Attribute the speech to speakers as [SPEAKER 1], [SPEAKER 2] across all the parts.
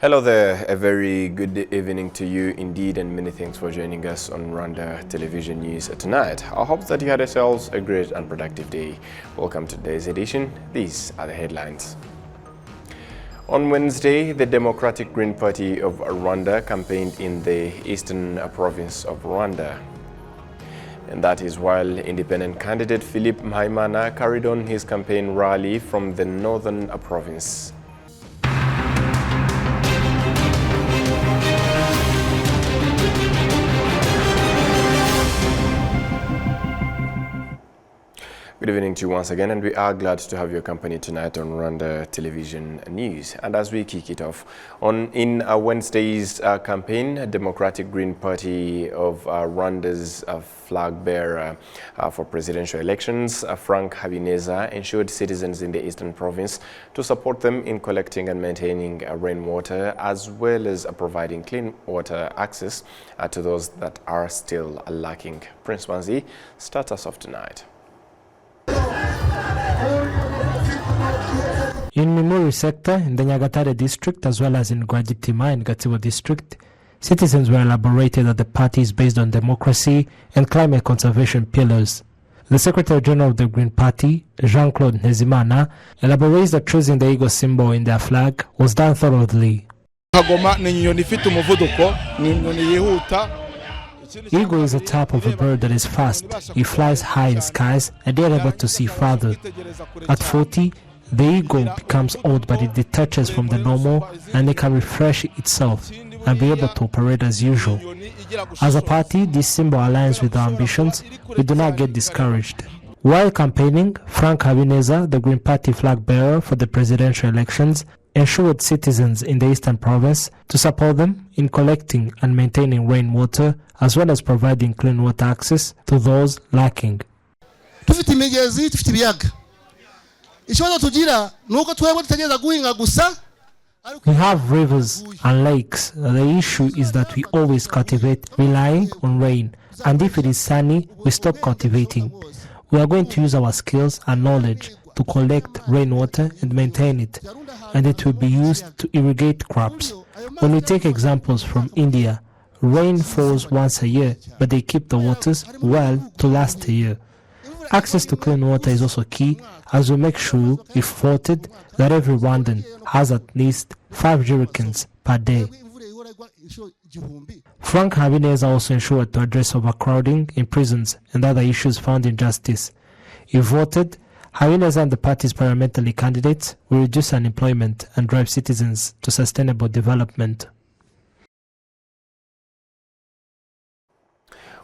[SPEAKER 1] Hello there, a very good evening to you indeed, and many thanks for joining us on Rwanda Television News tonight. I hope that you had yourselves a great and productive day. Welcome to today's edition. These are the headlines. On Wednesday, the Democratic Green Party of Rwanda campaigned in the eastern province of Rwanda. And that is while independent candidate Philip Mpayimana carried on his campaign rally from the northern province. Good evening to you once again, and we are glad to have your company tonight on Rwanda Television News. And as we kick it off, in Wednesday's campaign, Democratic Green Party of Rwanda's flag bearer for presidential elections, Frank Habineza, ensured citizens in the eastern province to support them in collecting and maintaining rainwater, as well as providing clean water access to those that are still lacking. Prince Wanzi, start us off tonight.
[SPEAKER 2] In Mimuri sector, in the Nyagatare district, as well as in Rwagitima and Gatsibo district, citizens were elaborated that the party is based on democracy and climate conservation pillars. The Secretary General of the Green Party, Jean-Claude Ntezimana, elaborates that choosing the eagle symbol in their flag was done thoroughly. Eagle is a type of a bird that is fast. It flies high in skies and they are able to see farther. At 40, the eagle becomes old, but it detaches from the normal and it can refresh itself and be able to operate as usual. As a party, this symbol aligns with our ambitions. We do not get discouraged. While campaigning, Frank Habineza, the Green Party flag bearer for the presidential elections, ensured citizens in the eastern province to support them in collecting and maintaining rainwater, as well as providing clean water access to those lacking. We have rivers and lakes. The issue is that we always cultivate relying on rain, and if it is sunny, we stop cultivating. We are going to use our skills and knowledge to collect rainwater and maintain it, and it will be used to irrigate crops. When we take examples from India, rain falls once a year, but they keep the waters well to last a year. Access to clean water is also key, as we make sure, if voted, that every Rwandan has at least 5 jerrycans per day. Frank Habineza also ensured to address overcrowding in prisons and other issues found in justice. If voted, Habineza and the party's parliamentary candidates will reduce unemployment and drive citizens to sustainable development.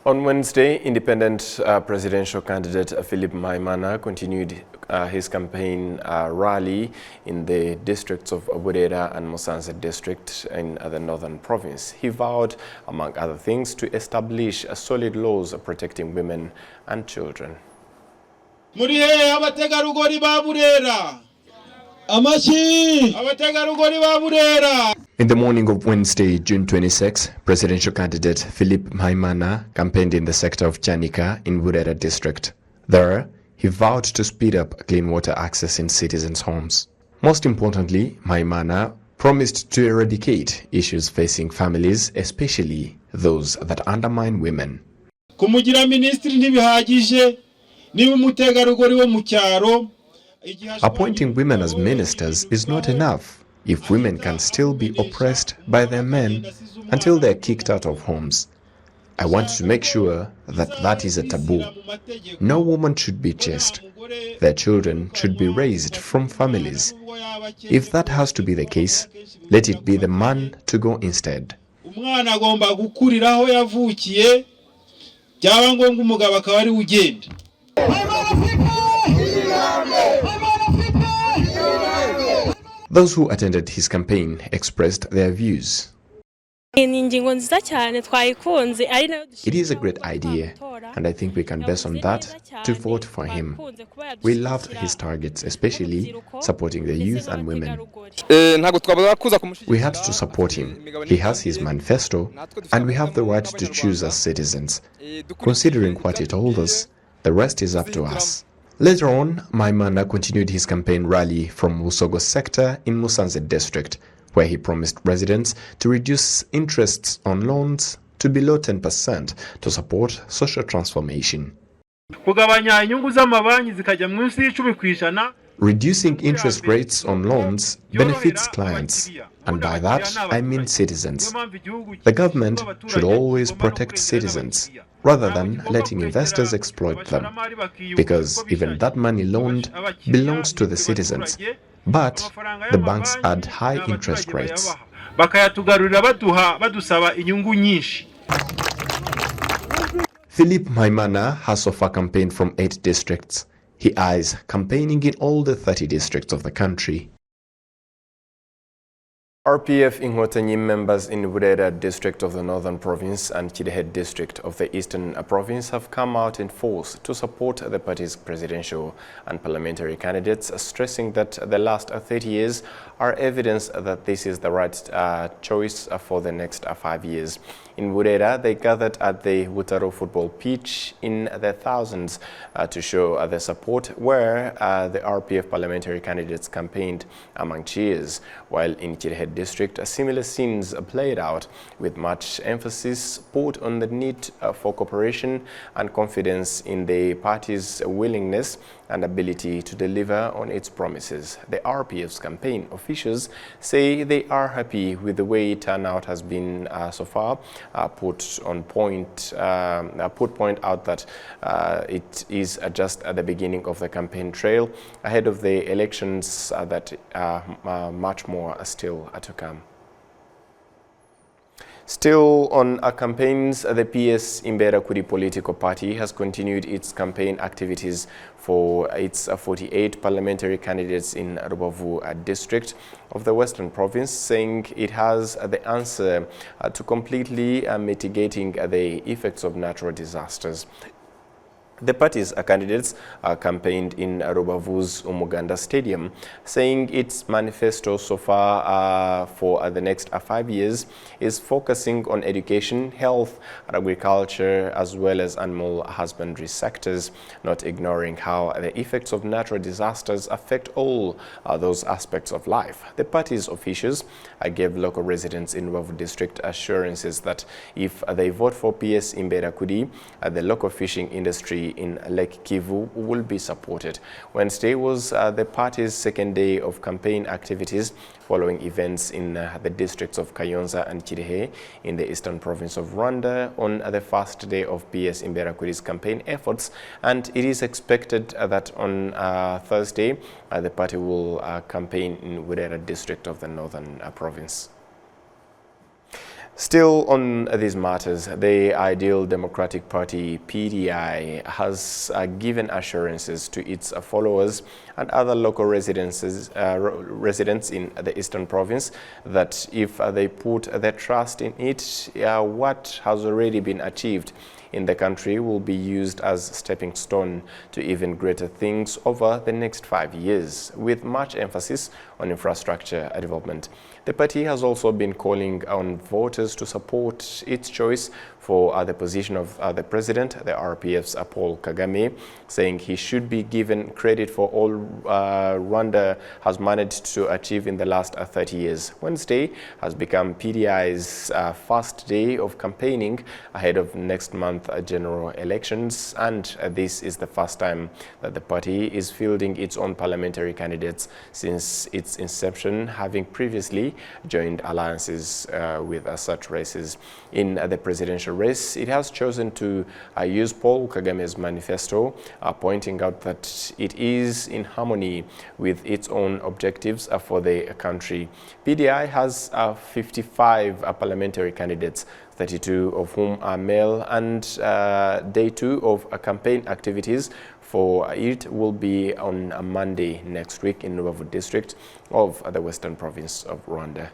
[SPEAKER 1] On Wednesday, independent presidential candidate Philip Mpayimana continued his campaign rally in the districts of Burera and Musanze district in the northern province. He vowed, among other things, to establish solid laws protecting women and children. In the morning of Wednesday, June 26, presidential candidate Philip Mpayimana campaigned in the sector of Chanika in Burera district. There, he vowed to speed up clean water access in citizens' homes. Most importantly, Mpayimana promised to eradicate issues facing families, especially those that undermine women. Appointing women as ministers is not enough if women can still be oppressed by their men until they are kicked out of homes. I want to make sure that that is a taboo. No woman should be chased. Their children should be raised from families. If that has to be the case, let it be the man to go instead. Those who attended his campaign expressed their views. It is a great idea, and I think we can base on that to vote for him. We loved his targets, especially supporting the youth and women. We had to support him. He has his manifesto, and we have the right to choose as citizens. Considering what he told us, the rest is up to us. Later on, Mpayimana continued his campaign rally from Busogo sector in Musanze district, where he promised residents to reduce interests on loans to below 10% to support social transformation. Reducing interest rates on loans benefits clients, and by that I mean citizens. The government should always protect citizens rather than letting investors exploit them, because even that money loaned belongs to the citizens, but the banks add high interest rates. Philip Maimana has so far campaigned from 8 districts. He eyes campaigning in all the 30 districts of the country. RPF Inhotanyi members in Rwanda district of the Northern Province and Kirehe district of the Eastern Province have come out in force to support the party's presidential and parliamentary candidates, stressing that the last 30 years are evidence that this is the right choice for the next 5 years. In Rwanda, they gathered at the Butaro football pitch in the thousands to show their support, where the RPF parliamentary candidates campaigned among cheers, while in Kirehe district, similar scenes played out with much emphasis put on the need for cooperation and confidence in the party's willingness and ability to deliver on its promises. The RPF's campaign officials say they are happy with the way turnout has been so far. Put point out that it is just at the beginning of the campaign trail ahead of the elections that much more are still to come. Still on campaigns, the PS Imberakuri political party has continued its campaign activities for its 48 parliamentary candidates in Rubavu district of the Western Province, saying it has the answer to completely mitigating the effects of natural disasters. The party's candidates campaigned in Rubavu's Umuganda Stadium, saying its manifesto so far for the next 5 years is focusing on education, health, agriculture, as well as animal husbandry sectors, not ignoring how the effects of natural disasters affect all those aspects of life. The party's officials gave local residents in Rubavu district assurances that if they vote for PS Imberakuri, the local fishing industry in Lake Kivu will be supported. Wednesday was the party's second day of campaign activities following events in the districts of Kayonza and Kirehe in the Eastern Province of Rwanda on the first day of PS Imberakuri's campaign efforts, and it is expected that on Thursday the party will campaign in Burera district of the Northern Province. Still on these matters, the Ideal Democratic Party PDI has given assurances to its followers and other local residents in the Eastern Province that if they put their trust in it, what has already been achieved in the country will be used as stepping stone to even greater things over the next 5 years, with much emphasis on infrastructure development. The party has also been calling on voters to support its choice for the position of the president, the RPF's Paul Kagame, saying he should be given credit for all Rwanda has managed to achieve in the last 30 years. Wednesday has become PDI's first day of campaigning ahead of next month general elections, and this is the first time that the party is fielding its own parliamentary candidates since its inception, having previously joined alliances with such races. In the presidential race, it has chosen to use Paul Kagame's manifesto, pointing out that it is in harmony with its own objectives for the country. PDI has 55 parliamentary candidates, 32 of whom are male, and day 2 of campaign activities for it will be on a Monday next week in Rubavu district of the Western Province of Rwanda.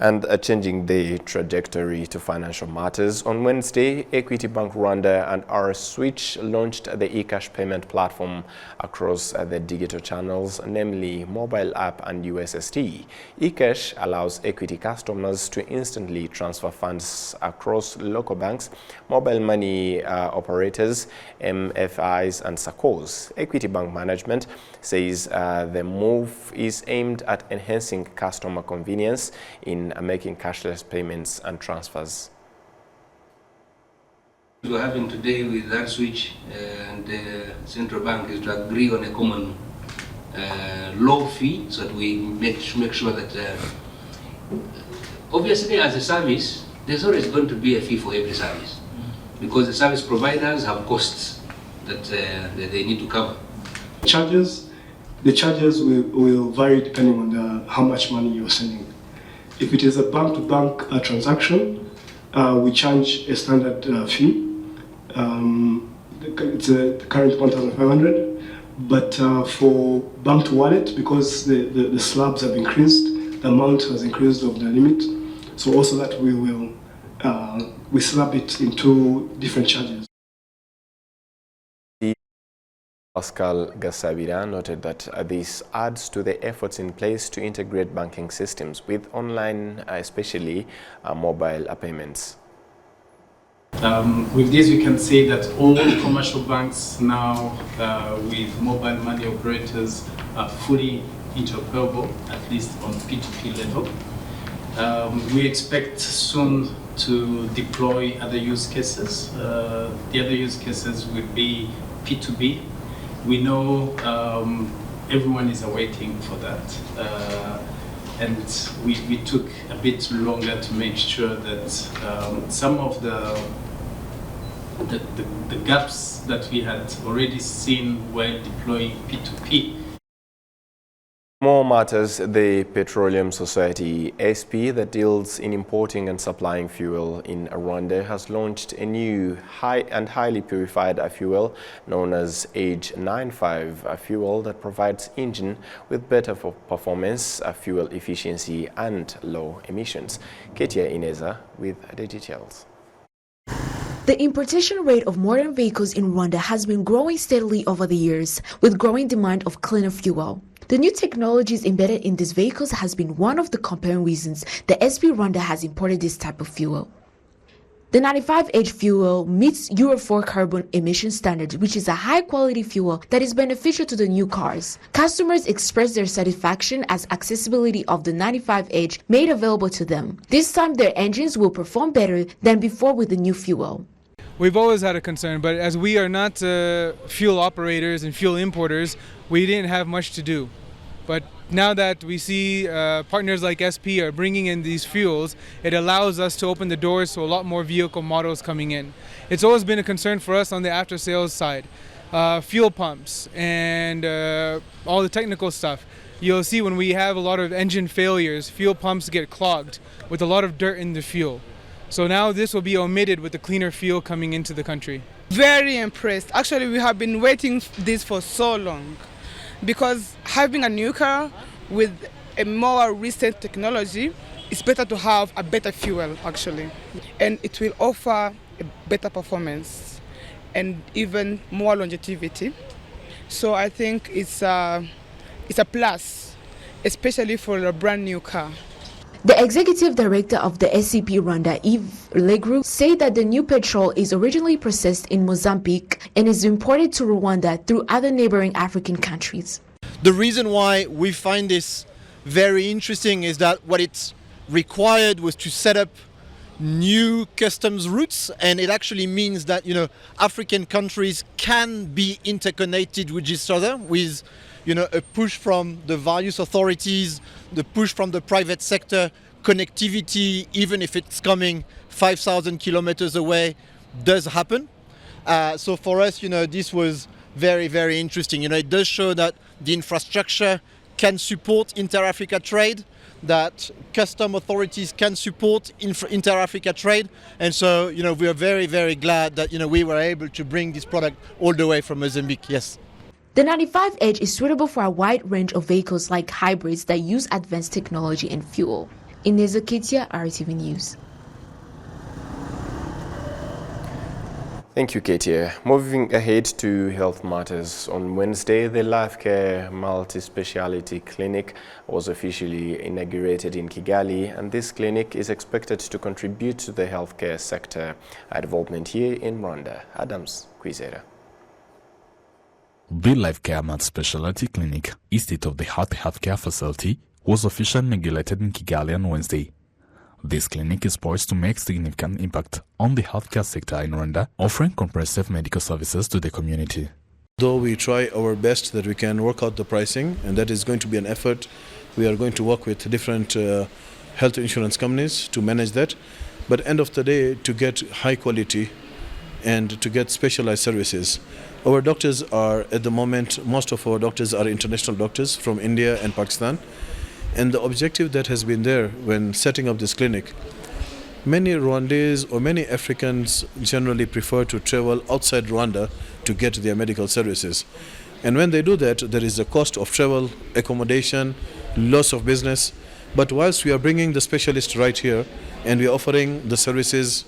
[SPEAKER 1] And changing the trajectory to financial matters, on Wednesday, Equity Bank Rwanda and R-Switch launched the eCash payment platform across the digital channels, namely mobile app and USSD. eCash allows Equity customers to instantly transfer funds across local banks, mobile money operators, MFIs and SACCOs. Equity Bank management says the move is aimed at enhancing customer convenience in making cashless payments and transfers.
[SPEAKER 3] What we're having today with that switch and the central bank is to agree on a common low fee, so that we make sure that obviously as a service there's always going to be a fee for every service, because the service providers have costs that they need to cover. The charges will vary depending on how much money you're sending. If it is a bank-to-bank transaction, we charge a standard fee. It's the current 1,500. But for bank to wallet, because the slabs have increased, the amount has increased of the limit. So also that we slab it into different charges.
[SPEAKER 1] Pascal Gasabira noted that this adds to the efforts in place to integrate banking systems with online, especially mobile payments.
[SPEAKER 4] With this, we can say that all commercial banks now with mobile money operators are fully interoperable, at least on P2P level. We expect soon to deploy other use cases. The other use cases will be P2B. We know everyone is awaiting for that, and we took a bit longer to make sure that some of the gaps that we had already seen while deploying P2P.
[SPEAKER 1] More matters, the Petroleum Society SP that deals in importing and supplying fuel in Rwanda has launched a new highly purified fuel known as Age 95 fuel that provides engine with better performance, fuel efficiency and low emissions. Ketia Ineza with the details.
[SPEAKER 5] The importation rate of modern vehicles in Rwanda has been growing steadily over the years, with growing demand of cleaner fuel. The new technologies embedded in these vehicles has been one of the compelling reasons the SP Rwanda has imported this type of fuel. The 95H fuel meets Euro 4 carbon emission standards, which is a high-quality fuel that is beneficial to the new cars. Customers express their satisfaction as accessibility of the 95H made available to them. This time, their engines will perform better than before with the new fuel.
[SPEAKER 6] We've always had a concern, but as we are not fuel operators and fuel importers, we didn't have much to do. But now that we see partners like SP are bringing in these fuels, it allows us to open the doors to a lot more vehicle models coming in. It's always been a concern for us on the after sales side. Fuel pumps and all the technical stuff. You'll see when we have a lot of engine failures, fuel pumps get clogged with a lot of dirt in the fuel. So now this will be omitted with the cleaner fuel coming into the country.
[SPEAKER 7] Very impressed. Actually, we have been waiting this for so long, because having a new car with a more recent technology, it's better to have a better fuel actually, and it will offer a better performance and even more longevity. So I think it's a plus, especially for a brand new car.
[SPEAKER 5] The executive director of the SCP Rwanda, Yves Legru, said that the new petrol is originally processed in Mozambique and is imported to Rwanda through other neighboring African countries.
[SPEAKER 8] The reason why we find this very interesting is that what it required was to set up new customs routes, and it actually means that, you know, African countries can be interconnected with each other with, you know, a push from the various authorities, the push from the private sector, connectivity, even if it's coming 5,000 kilometers away, does happen. So for us, you know, this was very, very interesting. You know, it does show that the infrastructure can support inter-Africa trade, that custom authorities can support inter-Africa trade. And so, you know, we are very, very glad that, you know, we were able to bring this product all the way from Mozambique, yes.
[SPEAKER 5] The 95H is suitable for a wide range of vehicles like hybrids that use advanced technology and fuel. Inez Oketia, RTV News.
[SPEAKER 1] Thank you, Katia. Moving ahead to health matters, on Wednesday, the Life Care Multi-Speciality Clinic was officially inaugurated in Kigali, and this clinic is expected to contribute to the healthcare sector development here in Rwanda. Adams Kwizera.
[SPEAKER 9] The Life Care Multi-Speciality Clinic, a state-of-the-art healthcare facility, was officially inaugurated in Kigali on Wednesday. This clinic is poised to make significant impact on the healthcare sector in Rwanda, offering comprehensive medical services to the community.
[SPEAKER 10] Though we try our best that we can work out the pricing, and that is going to be an effort, we are going to work with different health insurance companies to manage that. But end of the day, to get high quality and to get specialized services. Our doctors are, at the moment, most of our doctors are international doctors from India and Pakistan. And the objective that has been there when setting up this clinic, many Rwandese or many Africans generally prefer to travel outside Rwanda to get their medical services. And when they do that, there is a cost of travel, accommodation, loss of business. But whilst we are bringing the specialist right here and we are offering the services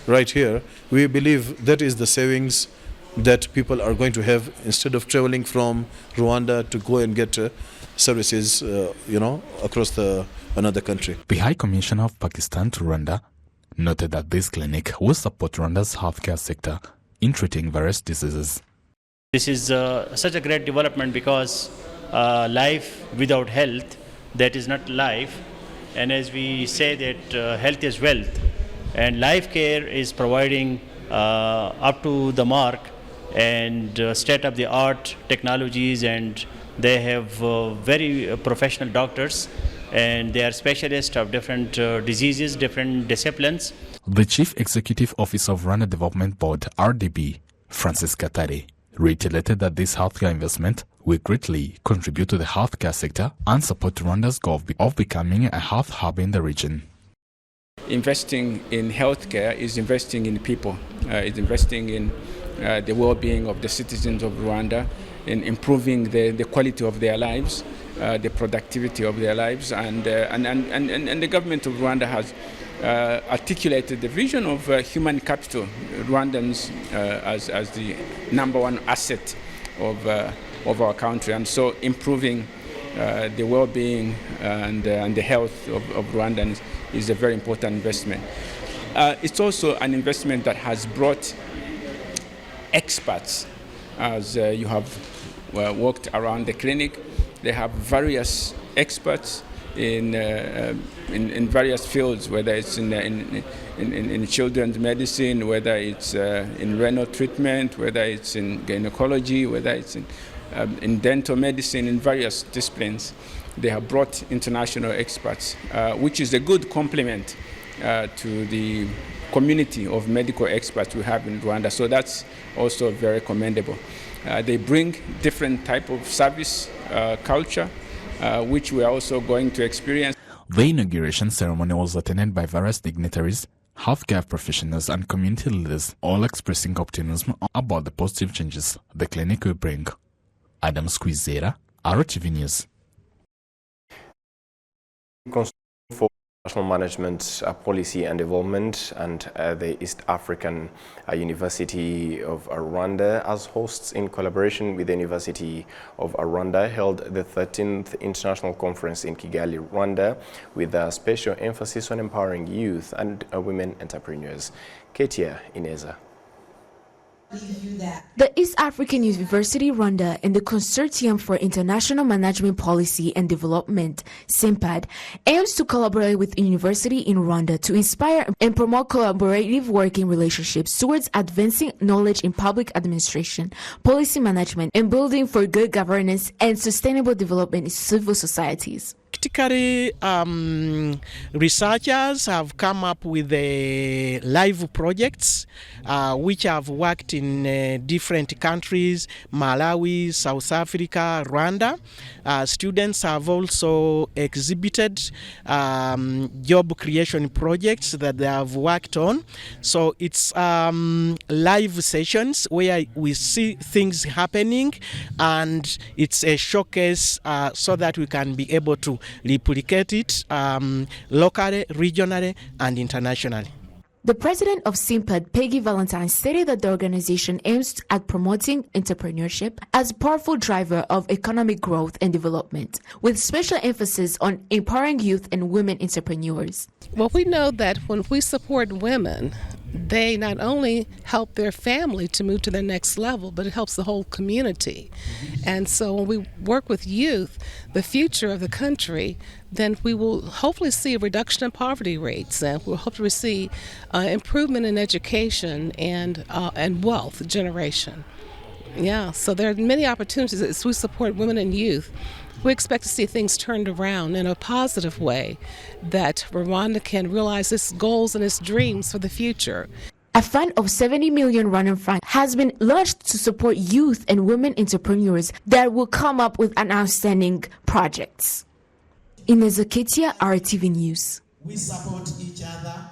[SPEAKER 10] right here, we believe that is the savings that people are going to have instead of traveling from Rwanda to go and get services, across another country.
[SPEAKER 9] The High Commissioner of Pakistan to Rwanda noted that this clinic will support Rwanda's healthcare sector in treating various diseases.
[SPEAKER 11] This is such a great development because life without health, that is not life. And as we say that health is wealth, and life care is providing up to the mark and state-of-the-art technologies, and they have very professional doctors, and they are specialists of different diseases, different disciplines.
[SPEAKER 9] The Chief Executive Officer of Rwanda Development Board, RDB, Francis Katare, reiterated that this healthcare investment will greatly contribute to the healthcare sector and support Rwanda's goal of becoming a health hub in the region.
[SPEAKER 12] Investing in healthcare is investing in people, it's investing in the well-being of the citizens of Rwanda, in improving the quality of their lives, the productivity of their lives, and the government of Rwanda has articulated the vision of human capital, Rwandans as the number one asset of our country, and so improving the well-being and the health of Rwandans is a very important investment. It's also an investment that has brought experts, as you have walked around the clinic. They have various experts in various fields, whether it's in children's medicine, whether it's in renal treatment, whether it's in gynecology, whether it's in dental medicine, in various disciplines. They have brought international experts, which is a good complement to the community of medical experts we have in Rwanda. So that's also very commendable. They bring different type of service culture, which we are also going to experience.
[SPEAKER 9] The inauguration ceremony was attended by various dignitaries, healthcare professionals and community leaders, all expressing optimism about the positive changes the clinic will bring. Adam Squizera, RTV News.
[SPEAKER 1] For National Management Policy and Development and the East African University of Rwanda as hosts, in collaboration with the University of Rwanda, held the 13th International Conference in Kigali, Rwanda, with a special emphasis on empowering youth and women entrepreneurs. Katia Ineza.
[SPEAKER 5] The East African University Rwanda and the Consortium for International Management Policy and Development, SIMPAD, aims to collaborate with university in Rwanda to inspire and promote collaborative working relationships towards advancing knowledge in public administration, policy management, and building for good governance and sustainable development in civil societies.
[SPEAKER 13] Practically, researchers have come up with live projects which have worked in different countries: Malawi, South Africa, Rwanda. Students have also exhibited job creation projects that they have worked on. So it's live sessions where we see things happening, and it's a showcase so that we can be able to replicate it locally, regionally, and internationally.
[SPEAKER 5] The president of SIMPAD, Peggy Valentine, stated that the organization aims at promoting entrepreneurship as a powerful driver of economic growth and development, with special emphasis on empowering youth and women entrepreneurs.
[SPEAKER 14] Well, we know that when we support women, they not only help their family to move to their next level, but it helps the whole community. And so when we work with youth, the future of the country, then we will hopefully see a reduction in poverty rates, and we'll hopefully see improvement in education and wealth generation. Yeah, so there are many opportunities as we support women and youth. We expect to see things turned around in a positive way, that Rwanda can realize its goals and its dreams for the future.
[SPEAKER 5] A fund of 70 million Rwandan francs has been launched to support youth and women entrepreneurs that will come up with an outstanding projects. Inez Aketia, RTV News.
[SPEAKER 15] We support each other.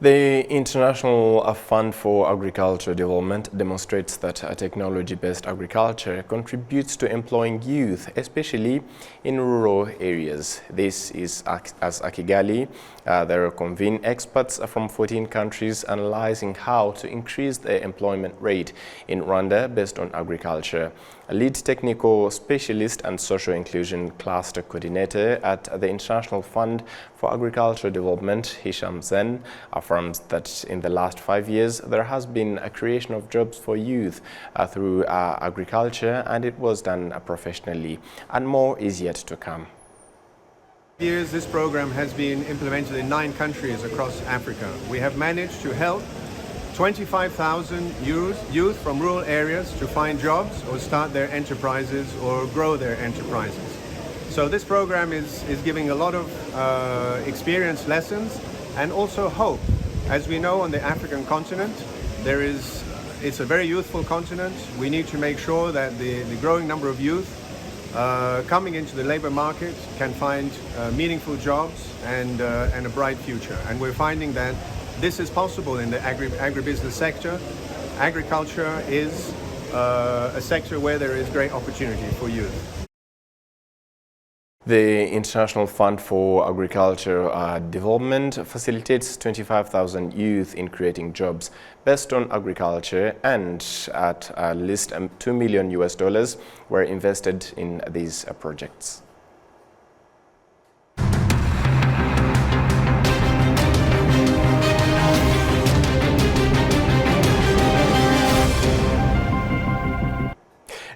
[SPEAKER 1] The International Fund for Agricultural Development demonstrates that technology-based agriculture contributes to employing youth, especially in rural areas. This is as Kigali, they convene experts from 14 countries analyzing how to increase the employment rate in Rwanda based on agriculture. A lead technical specialist and social inclusion cluster coordinator at the International Fund for Agricultural Development, Hisham Zen, affirms that in the last 5 years there has been a creation of jobs for youth through agriculture, and it was done professionally, and more is yet to come.
[SPEAKER 16] Years, this program has been implemented in 9 countries across Africa. We have managed to help 25,000 youth from rural areas to find jobs or start their enterprises or grow their enterprises. So this program is giving a lot of experience lessons and also hope. As we know, on the African continent, it's a very youthful continent. We need to make sure that the growing number of youth coming into the labor market can find meaningful jobs and a bright future. And we're finding that this is possible in the agribusiness sector. Agriculture is a sector where there is great opportunity for youth.
[SPEAKER 1] The International Fund for Agricultural Development facilitates 25,000 youth in creating jobs based on agriculture, and at least $2 million were invested in these projects.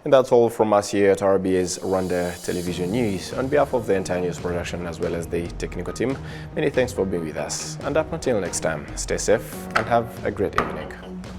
[SPEAKER 1] And that's all from us here at RBA's Rwanda Television News. On behalf of the entire news production as well as the technical team, many thanks for being with us. And up until next time, stay safe and have a great evening.